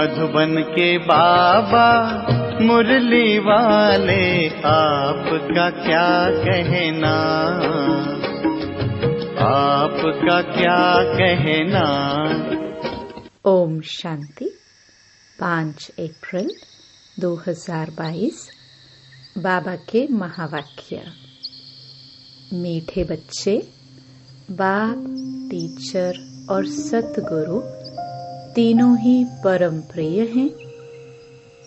मधुबन के बाबा मुरली वाले, आपका क्या कहना, आपका क्या कहना। ओम शांति। 5 अप्रैल 2022। बाबा के महावाक्य। मीठे बच्चे, बाप, टीचर और सतगुरु तीनों ही परम प्रिय हैं।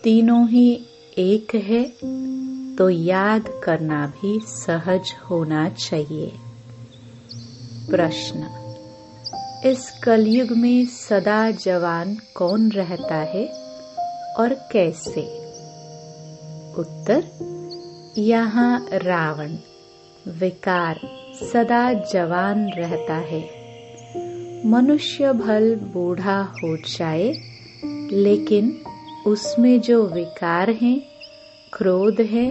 तीनों ही एक है तो याद करना भी सहज होना चाहिए। प्रश्न: इस कलयुग में सदा जवान कौन रहता है और कैसे? उत्तर: यहाँ रावण विकार सदा जवान रहता है। मनुष्य भल बूढ़ा हो जाए, लेकिन उसमें जो विकार है, क्रोध है,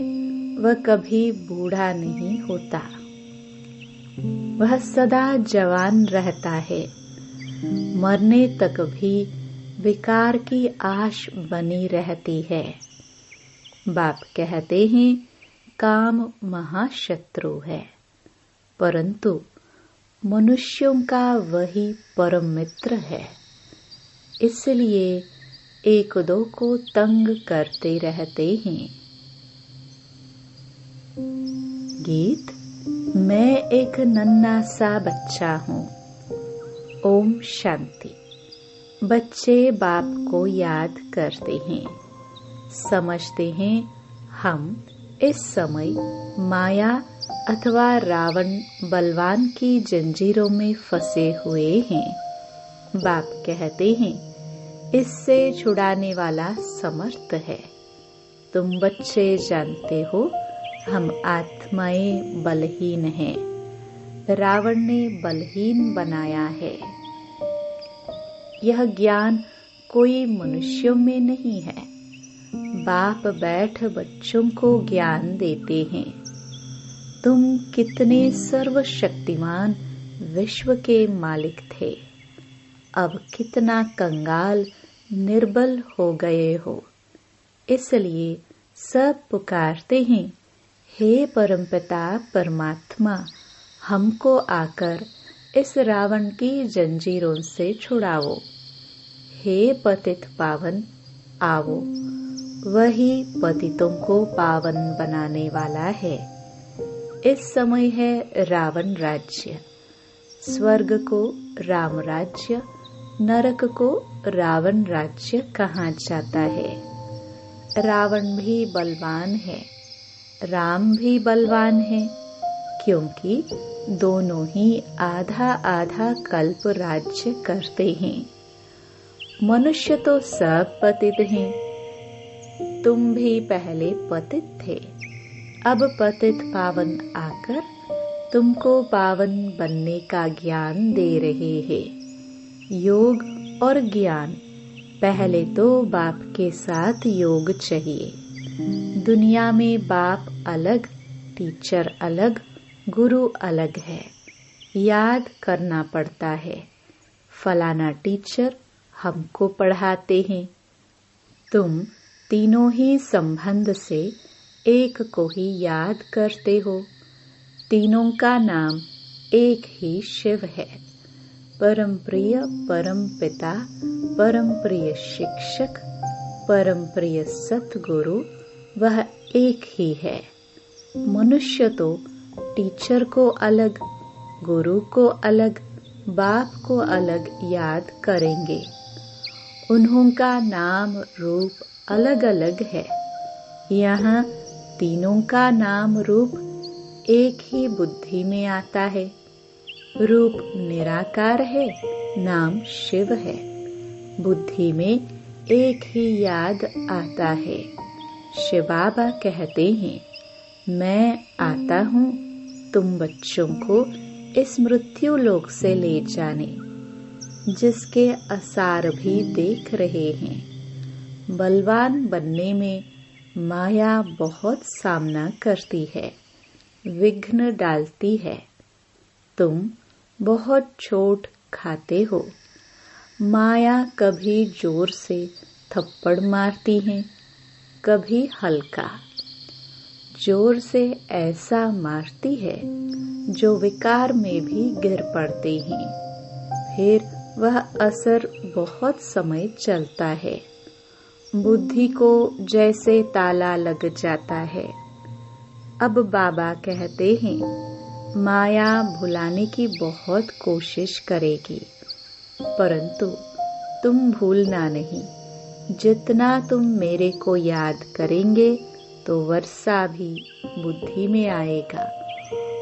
वह कभी बूढ़ा नहीं होता। वह सदा जवान रहता है। मरने तक भी विकार की आश बनी रहती है। बाप कहते हैं, काम महाशत्रु है, परंतु मनुष्यों का वही परम मित्र है। इसलिए एक दो को तंग करते रहते हैं। गीत। मैं एक नन्हा सा बच्चा हूँ। ओम शांति। बच्चे बाप को याद करते हैं, समझते हैं हम इस समय माया अथवा रावण बलवान की जंजीरों में फंसे हुए हैं। बाप कहते हैं, इससे छुड़ाने वाला समर्थ है। तुम बच्चे जानते हो, हम आत्माएं बलहीन हैं। रावण ने बलहीन बनाया है। यह ज्ञान कोई मनुष्यों में नहीं है। बाप बैठ बच्चों को ज्ञान देते हैं। तुम कितने सर्वशक्तिमान विश्व के मालिक थे, अब कितना कंगाल निर्बल हो गए हो। इसलिए सब पुकारते हैं, हे परमपिता परमात्मा, हमको आकर इस रावण की जंजीरों से छुड़ाओ। हे पतित पावन, आओ। वही पतितों को पावन बनाने वाला है। इस समय है रावण राज्य। स्वर्ग को राम राज्य, नरक को रावण राज्य कहा जाता है। रावण भी बलवान है, राम भी बलवान है, क्योंकि दोनों ही आधा आधा कल्प राज्य करते हैं। मनुष्य तो सब पतित हैं। तुम भी पहले पतित थे। अब पतित पावन आकर तुमको पावन बनने का ज्ञान दे रहे हैं। योग और ज्ञान। पहले तो बाप के साथ योग चाहिए। दुनिया में बाप अलग, टीचर अलग, गुरु अलग है। याद करना पड़ता है, फलाना टीचर हमको पढ़ाते हैं। तुम तीनों ही संबंध से एक को ही याद करते हो। तीनों का नाम एक ही शिव है। परम प्रिय परम पिता, परम प्रिय शिक्षक, परम प्रिय सतगुरु, वह एक ही है। मनुष्य तो टीचर को अलग, गुरु को अलग, बाप को अलग याद करेंगे। उन्हों का नाम रूप अलग अलग है। यहाँ तीनों का नाम रूप एक ही बुद्धि में आता है। रूप निराकार है, नाम शिव है। बुद्धि में एक ही याद आता है। शिव बाबा कहते हैं, मैं आता हूँ तुम बच्चों को इस मृत्यु लोक से ले जाने, जिसके आसार भी देख रहे हैं। बलवान बनने में माया बहुत सामना करती है, विघ्न डालती है। तुम बहुत चोट खाते हो। माया कभी जोर से थप्पड़ मारती हैं, कभी हल्का। जोर से ऐसा मारती है जो विकार में भी गिर पड़ते हैं। फिर वह असर बहुत समय चलता है। बुद्धि को जैसे ताला लग जाता है। अब बाबा कहते हैं, माया भुलाने की बहुत कोशिश करेगी, परंतु तुम भूलना नहीं। जितना तुम मेरे को याद करेंगे तो वर्षा भी बुद्धि में आएगा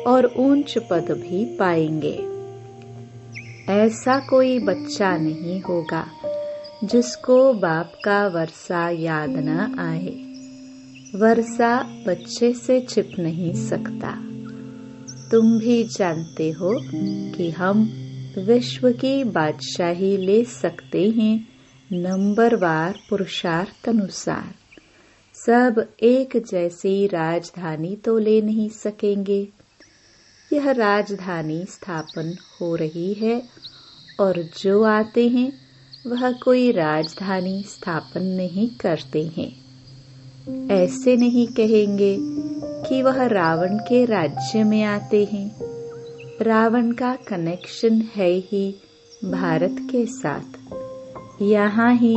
और ऊंच पद भी पाएंगे। ऐसा कोई बच्चा नहीं होगा जिसको बाप का वर्षा याद न आए। वर्षा बच्चे से छिप नहीं सकता। तुम भी जानते हो कि हम विश्व की बादशाही ले सकते हैं नंबरवार पुरुषार्थ अनुसार। सब एक जैसी राजधानी तो ले नहीं सकेंगे। यह राजधानी स्थापन हो रही है और जो आते हैं वह कोई राजधानी स्थापन नहीं करते हैं। ऐसे नहीं कहेंगे कि वह रावण के राज्य में आते हैं। रावण का कनेक्शन है ही भारत के साथ। यहाँ ही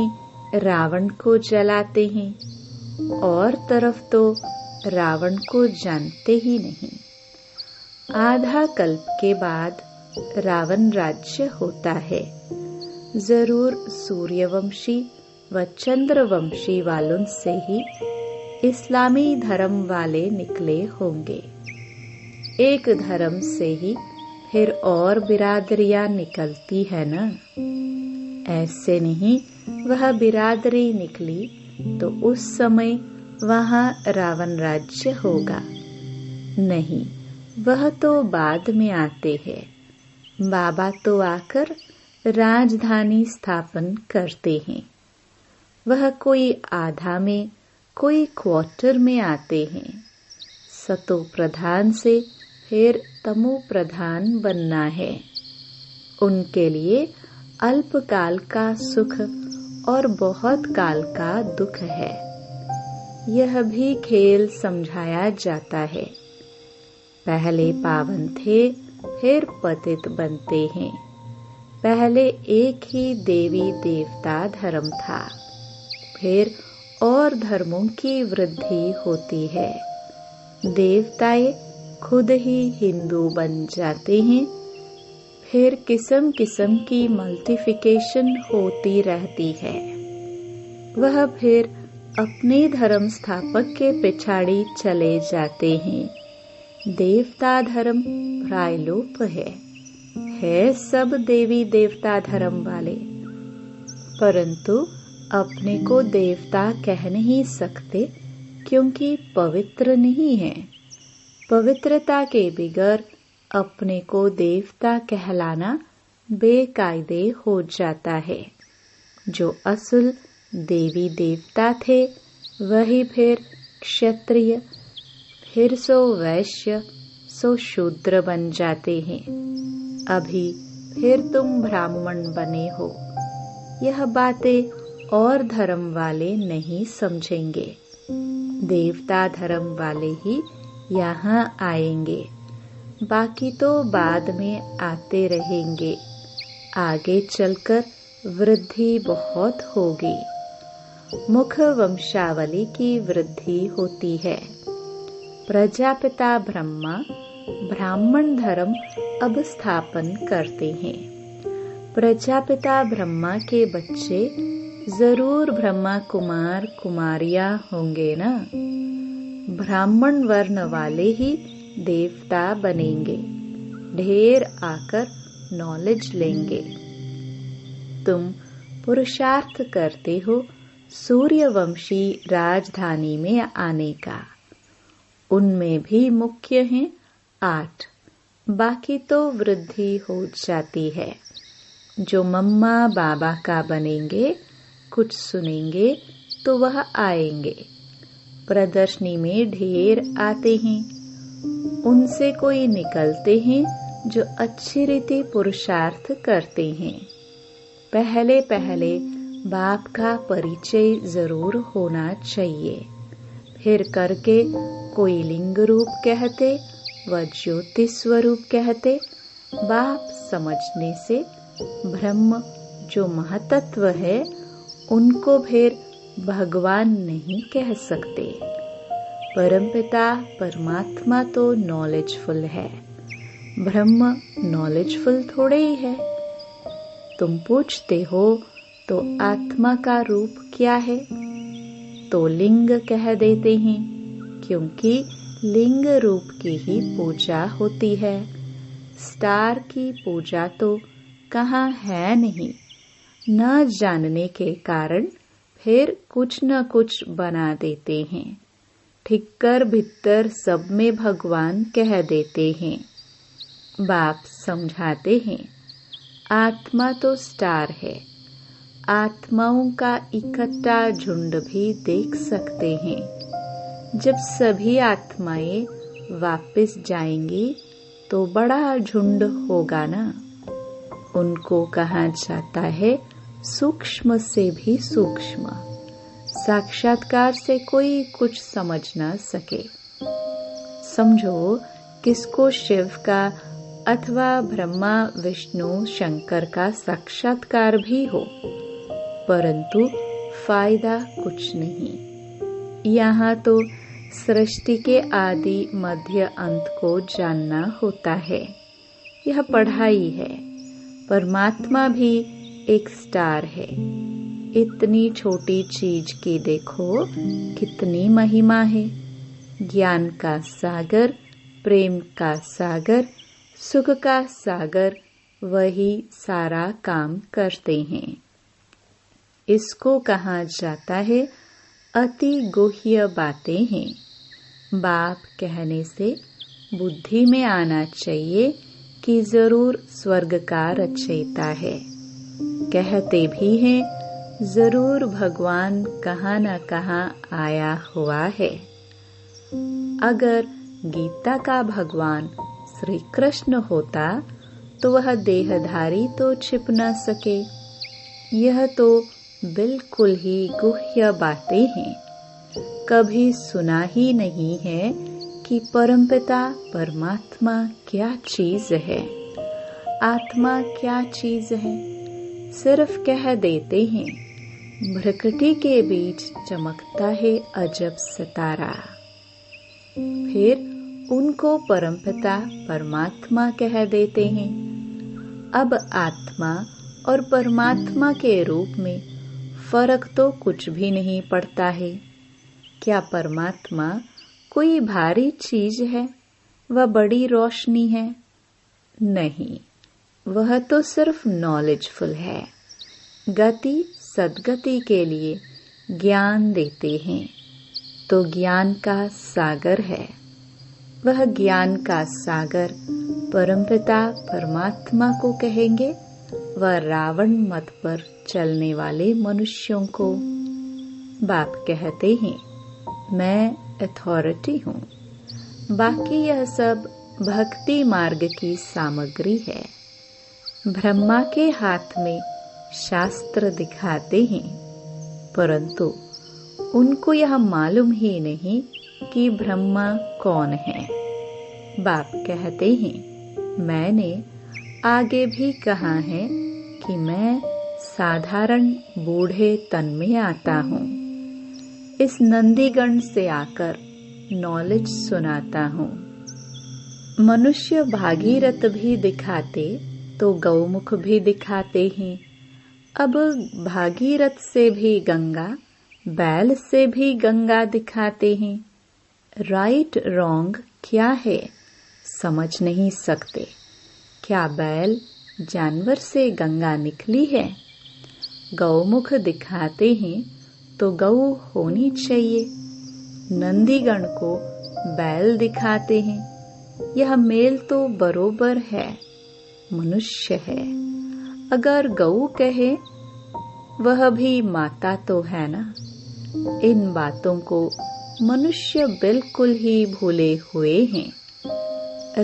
रावण को जलाते हैं और तरफ तो रावण को जानते ही नहीं। आधा कल्प के बाद रावण राज्य होता है। जरूर सूर्यवंशी व चंद्रवंशी वालों से ही इस्लामी धर्म वाले निकले होंगे। एक धर्म से ही फिर और बिरादरियां निकलती है न। ऐसे नहीं वह बिरादरी निकली तो उस समय वहाँ रावण राज्य होगा। नहीं, वह तो बाद में आते हैं। बाबा तो आकर राजधानी स्थापन करते हैं। वह कोई आधा में, कोई क्वार्टर में आते हैं। सतो प्रधान से फिर तमो प्रधान बनना है। उनके लिए अल्पकाल का सुख और बहुत काल का दुख है। यह भी खेल समझाया जाता है। पहले पावन थे, फिर पतित बनते हैं। पहले एक ही देवी देवता धर्म था, फिर और धर्मों की वृद्धि होती है। देवताएं खुद ही हिंदू बन जाते हैं। फिर किस्म किस्म की मल्टीफिकेशन होती रहती है। वह फिर अपने धर्म स्थापक के पिछाड़ी चले जाते हैं। देवता धर्म प्रायलोप है सब देवी देवता धर्म वाले, परंतु अपने को देवता कह नहीं सकते क्योंकि पवित्र नहीं है। पवित्रता के बिगर अपने को देवता कहलाना बेकायदे हो जाता है। जो असल देवी देवता थे वही फिर क्षत्रिय, फिर सो वैश्य, सो शूद्र बन जाते हैं। अभी फिर तुम ब्राह्मण बने हो। यह बातें और धर्म वाले नहीं समझेंगे। देवता धर्म वाले ही यहाँ आएंगे, बाकी तो बाद में आते रहेंगे। आगे चलकर वृद्धि बहुत होगी। मुख वंशावली की वृद्धि होती है। प्रजापिता ब्रह्मा ब्राह्मण धर्म अब स्थापन करते हैं। प्रजापिता ब्रह्मा के बच्चे जरूर ब्रह्मा कुमार कुमारियां होंगे ना। ब्राह्मण वर्ण वाले ही देवता बनेंगे। ढेर आकर नॉलेज लेंगे। तुम पुरुषार्थ करते हो सूर्यवंशी राजधानी में आने का। उनमें भी मुख्य हैं 8, बाकी तो वृद्धि हो जाती है। जो मम्मा बाबा का बनेंगे, कुछ सुनेंगे तो वह आएंगे। प्रदर्शनी में ढेर आते हैं। उनसे कोई निकलते हैं जो अच्छी रीति पुरुषार्थ करते हैं। पहले पहले बाप का परिचय जरूर होना चाहिए। फिर करके कोई लिंग रूप कहते व ज्योति स्वरूप कहते। बाप समझने से ब्रह्म जो महातत्व है उनको फिर भगवान नहीं कह सकते। परमपिता परमात्मा तो नॉलेजफुल है, ब्रह्म नॉलेजफुल थोड़े ही है। तुम पूछते हो तो आत्मा का रूप क्या है, तो लिंग कह देते हैं, क्योंकि लिंग रूप की ही पूजा होती है। स्टार की पूजा तो कहाँ है नहीं। न जानने के कारण फिर कुछ न कुछ बना देते हैं। ठिक्कर भित्तर सब में भगवान कह देते हैं। बाप समझाते हैं, आत्मा तो स्टार है। आत्माओं का इकट्ठा झुंड भी देख सकते हैं। जब सभी आत्माएं वापस जाएंगी तो बड़ा झुंड होगा ना। उनको कहा जाता है सूक्ष्म से भी सूक्ष्म। साक्षात्कार से कोई कुछ समझ ना सके। समझो किसको शिव का अथवा ब्रह्मा विष्णु शंकर का साक्षात्कार भी हो, परंतु फायदा कुछ नहीं। यहाँ तो सृष्टि के आदि मध्य अंत को जानना होता है। यह पढ़ाई है। परमात्मा भी एक स्टार है। इतनी छोटी चीज की देखो कितनी महिमा है। ज्ञान का सागर, प्रेम का सागर, सुख का सागर वही सारा काम करते हैं। इसको कहा जाता है अति गुह्य बातें हैं। बाप कहने से बुद्धि में आना चाहिए कि जरूर स्वर्ग का रचयिता है। कहते भी हैं जरूर भगवान कहाँ न कहाँ आया हुआ है। अगर गीता का भगवान श्री कृष्ण होता तो वह देहधारी तो छिप न सके। यह तो बिल्कुल ही गुह्य बातें हैं। कभी सुना ही नहीं है कि परमपिता परमात्मा क्या चीज है, आत्मा क्या चीज है। सिर्फ कह देते हैं भ्रकटी के बीच चमकता है अजब सितारा। फिर उनको परमपिता परमात्मा कह देते हैं। अब आत्मा और परमात्मा के रूप में फर्क तो कुछ भी नहीं पड़ता है। क्या परमात्मा कोई भारी चीज है व बड़ी रोशनी है? नहीं, वह तो सिर्फ नॉलेजफुल है। गति सद्गति के लिए ज्ञान देते हैं, तो ज्ञान का सागर है। वह ज्ञान का सागर परमपिता परमात्मा को कहेंगे व रावण मत पर चलने वाले मनुष्यों को। बाप कहते हैं मैं अथॉरिटी हूँ। बाकी यह सब भक्ति मार्ग की सामग्री है। ब्रह्मा के हाथ में शास्त्र दिखाते हैं, परंतु उनको यह मालूम ही नहीं कि ब्रह्मा कौन है। बाप कहते हैं मैंने आगे भी कहा है कि मैं साधारण बूढ़े तन में आता हूँ। इस नंदीगण से आकर नॉलेज सुनाता हूँ। मनुष्य भागीरथ भी दिखाते तो गौमुख भी दिखाते हैं। अब भागीरथ से भी गंगा, बैल से भी गंगा दिखाते हैं। राइट रॉन्ग क्या है समझ नहीं सकते। क्या बैल जानवर से गंगा निकली है? गौमुख दिखाते हैं तो गौ होनी चाहिए। नंदीगण को बैल दिखाते हैं। यह मेल तो बरोबर है, मनुष्य है। अगर गौ कहे वह भी माता तो है ना। इन बातों को मनुष्य बिल्कुल ही भूले हुए हैं।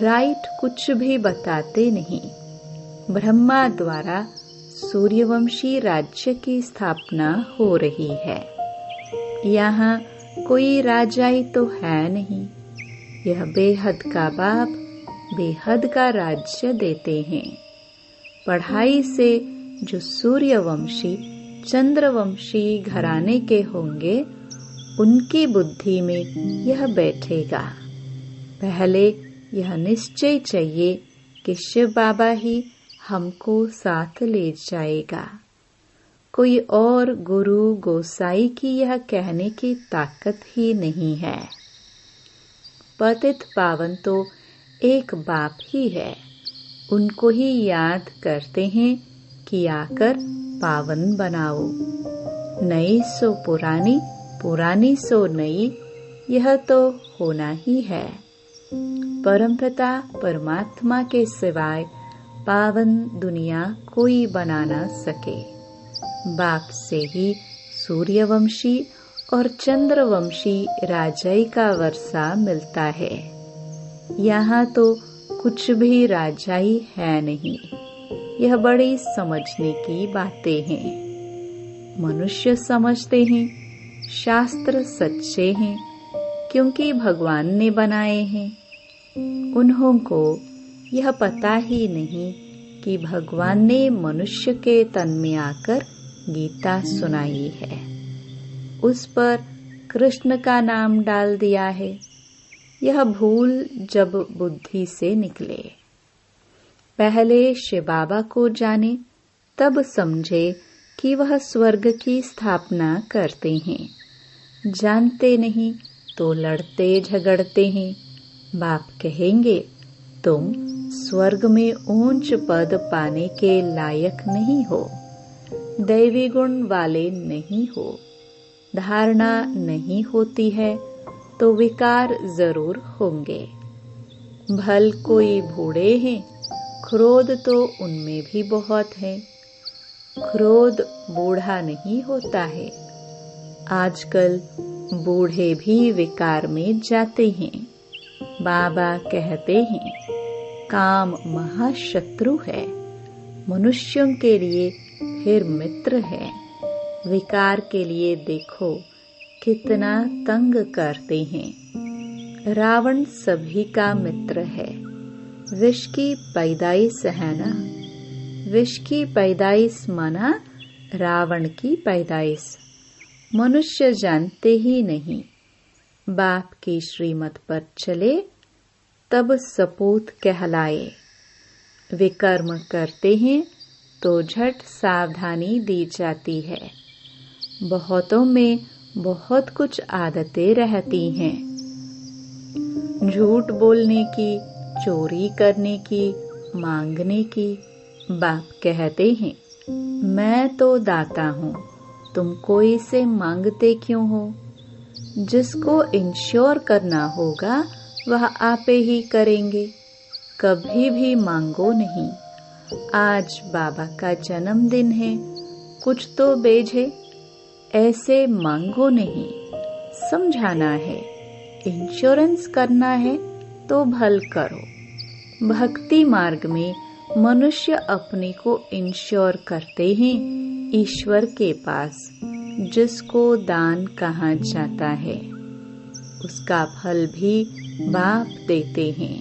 राइट कुछ भी बताते नहीं। ब्रह्मा द्वारा सूर्यवंशी राज्य की स्थापना हो रही है। यहाँ कोई राजाई तो है नहीं। यह बेहद का बाप बेहद का राज्य देते हैं। पढ़ाई से जो सूर्यवंशी चंद्रवंशी घराने के होंगे उनकी बुद्धि में यह बैठेगा। पहले यह निश्चय चाहिए कि शिव बाबा ही हमको साथ ले जाएगा। कोई और गुरु गोसाई की यह कहने की ताकत ही नहीं है। पतित पावन तो एक बाप ही है। उनको ही याद करते हैं कि आकर पावन बनाओ। नई सो पुरानी, पुरानी सो नई, यह तो होना ही है। परमपिता परमात्मा के सिवाय पावन दुनिया कोई बना न सके। बाप से ही सूर्यवंशी और चंद्रवंशी राजाई का वर्षा मिलता है। यहाँ तो कुछ भी राजाई है नहीं। यह बड़ी समझने की बातें हैं। मनुष्य समझते हैं शास्त्र सच्चे हैं क्योंकि भगवान ने बनाए हैं। उन्हों को यह पता ही नहीं कि भगवान ने मनुष्य के तन में आकर गीता सुनाई है। उस पर कृष्ण का नाम डाल दिया है। यह भूल जब बुद्धि से निकले। पहले शिव बाबा को जाने तब समझे कि वह स्वर्ग की स्थापना करते हैं। जानते नहीं तो लड़ते झगड़ते हैं। बाप कहेंगे तुम स्वर्ग में ऊंच पद पाने के लायक नहीं हो, दैवी गुण वाले नहीं हो। धारणा नहीं होती है तो विकार जरूर होंगे। भल कोई बूढ़े हैं, क्रोध तो उनमें भी बहुत है। क्रोध बूढ़ा नहीं होता है। आजकल बूढ़े भी विकार में जाते हैं। बाबा कहते हैं काम महाशत्रु है, मनुष्यों के लिए फिर मित्र है। विकार के लिए देखो कितना तंग करते हैं। रावण सभी का मित्र है। विष की पैदाइश है ना। विष की पैदाइश माना रावण की पैदाइश। मनुष्य जानते ही नहीं। बाप की श्रीमत पर चले तब सपूत कहलाए। विकर्म करते हैं तो झट सावधानी दी जाती है। बहुतों में बहुत कुछ आदतें रहती हैं। झूठ बोलने की, चोरी करने की, मांगने की। बाप कहते हैं मैं तो दाता हूँ, तुम कोई से मांगते क्यों हो। जिसको इंश्योर करना होगा वह आपे ही करेंगे। कभी भी मांगो नहीं। आज बाबा का जन्मदिन है, कुछ तो भेजे। ऐसे मांगो नहीं। समझाना है, इंश्योरेंस करना है तो भल करो। भक्ति मार्ग में मनुष्य अपने को इंश्योर करते हैं ईश्वर के पास, जिसको दान कहा जाता है। उसका फल भी बाप देते हैं।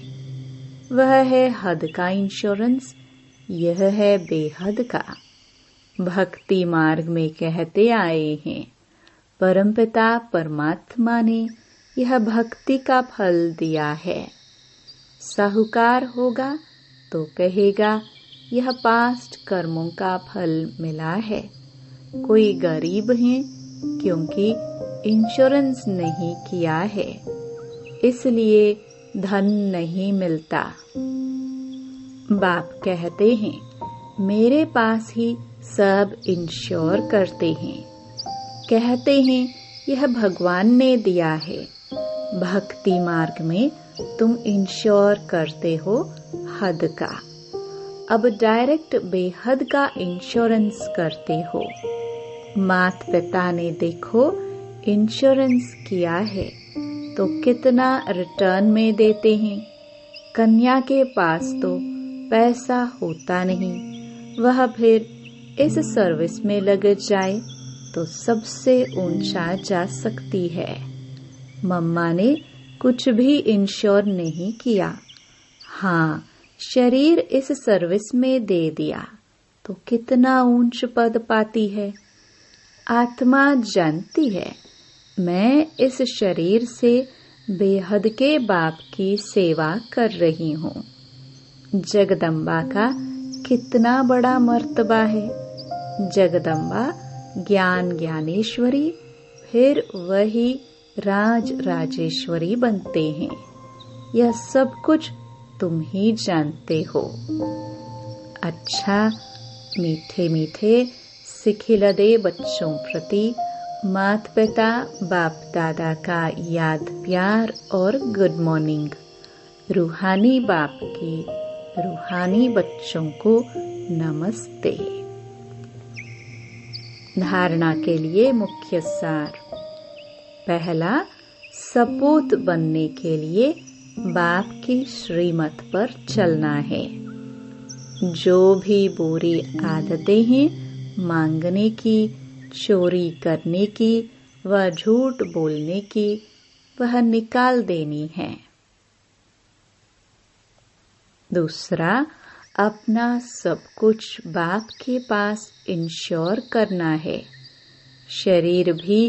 वह है हद का इंश्योरेंस, यह है बेहद का। भक्ति मार्ग में कहते आए हैं परमपिता परमात्मा ने यह भक्ति का फल दिया है। साहूकार होगा तो कहेगा यह पास्ट कर्मों का फल मिला है। कोई गरीब है क्योंकि इंश्योरेंस नहीं किया है, इसलिए धन नहीं मिलता। बाप कहते हैं मेरे पास ही सब इंश्योर करते हैं। कहते हैं यह भगवान ने दिया है। भक्ति मार्ग में तुम इंश्योर करते हो हद का। अब डायरेक्ट बेहद का इंश्योरेंस करते हो। मात पिता ने देखो इंश्योरेंस किया है तो कितना रिटर्न में देते हैं। कन्या के पास तो पैसा होता नहीं, वह फिर इस सर्विस में लग जाए तो सबसे ऊंचा जा सकती है। मम्मा ने कुछ भी इंश्योर नहीं किया। हाँ, शरीर इस सर्विस में दे दिया तो कितना ऊंच पद पाती है। आत्मा जानती है मैं इस शरीर से बेहद के बाप की सेवा कर रही हूँ। जगदम्बा का कितना बड़ा मर्तबा है। जगदम्बा ज्ञान ज्ञानेश्वरी, फिर वही राज राजेश्वरी बनते हैं। यह सब कुछ तुम ही जानते हो। अच्छा, मीठे मीठे सिखिलदे बच्चों प्रति माता पिता बाप दादा का याद प्यार और गुड मॉर्निंग। रूहानी बाप के रूहानी बच्चों को नमस्ते। धारणा के लिए मुख्य सार। पहला, सपूत बनने के लिए बाप की श्रीमत पर चलना है। जो भी बुरी आदतें हैं, मांगने की, चोरी करने की व झूठ बोलने की, वह निकाल देनी है। दूसरा, अपना सब कुछ बाप के पास इंश्योर करना है। शरीर भी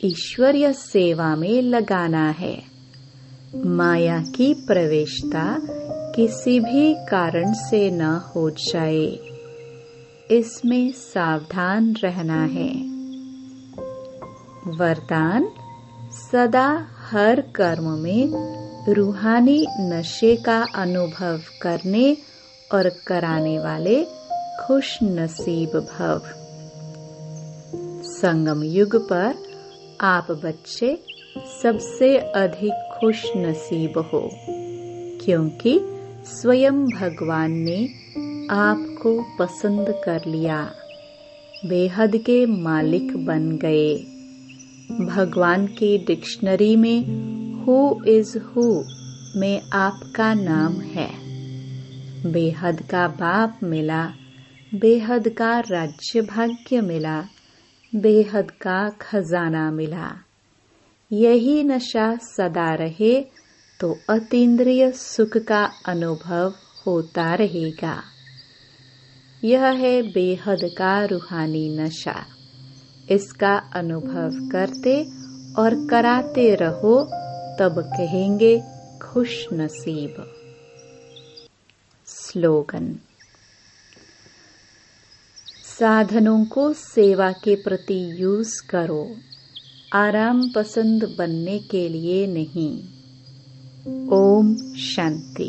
ईश्वरीय सेवा में लगाना है। माया की प्रवेशता किसी भी कारण से न हो जाए, इसमें सावधान रहना है। वरदान, सदा हर कर्म में रूहानी नशे का अनुभव करने और कराने वाले खुश नसीब भव। संगम युग पर आप बच्चे सबसे अधिक खुश नसीब हो, क्योंकि स्वयं भगवान ने आपको पसंद कर लिया, बेहद के मालिक बन गए। भगवान की डिक्शनरी में हु इज हु में आपका नाम है। बेहद का बाप मिला, बेहद का राज्य भाग्य मिला, बेहद का खजाना मिला। यही नशा सदा रहे तो अतीन्द्रिय सुख का अनुभव होता रहेगा। यह है बेहद का रूहानी नशा। इसका अनुभव करते और कराते रहो, तब कहेंगे खुश नसीब। स्लोगन। साधनों को सेवा के प्रति यूज करो, आराम पसंद बनने के लिए नहीं। ओम शांति।